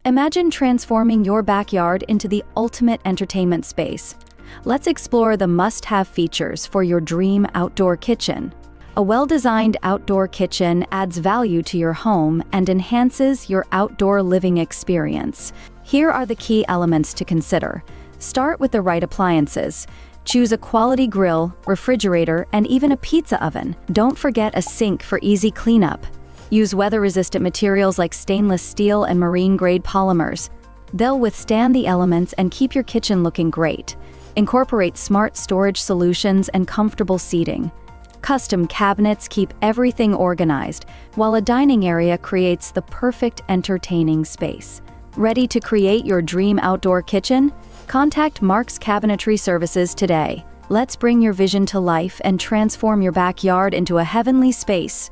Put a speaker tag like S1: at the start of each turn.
S1: Imagine transforming your backyard into the ultimate entertainment space. Let's explore the must-have features for your dream outdoor kitchen. A well-designed outdoor kitchen adds value to your home and enhances your outdoor living experience. Here are the key elements to consider. Start with the right appliances. Choose a quality grill, refrigerator, and even a pizza oven. Don't forget a sink for easy cleanup. Use weather-resistant materials like stainless steel and marine-grade polymers. They'll withstand the elements and keep your kitchen looking great. Incorporate smart storage solutions and comfortable seating. Custom cabinets keep everything organized, while a dining area creates the perfect entertaining space. Ready to create your dream outdoor kitchen? Contact Mark's Cabinetry Services today. Let's bring your vision to life and transform your backyard into a heavenly space.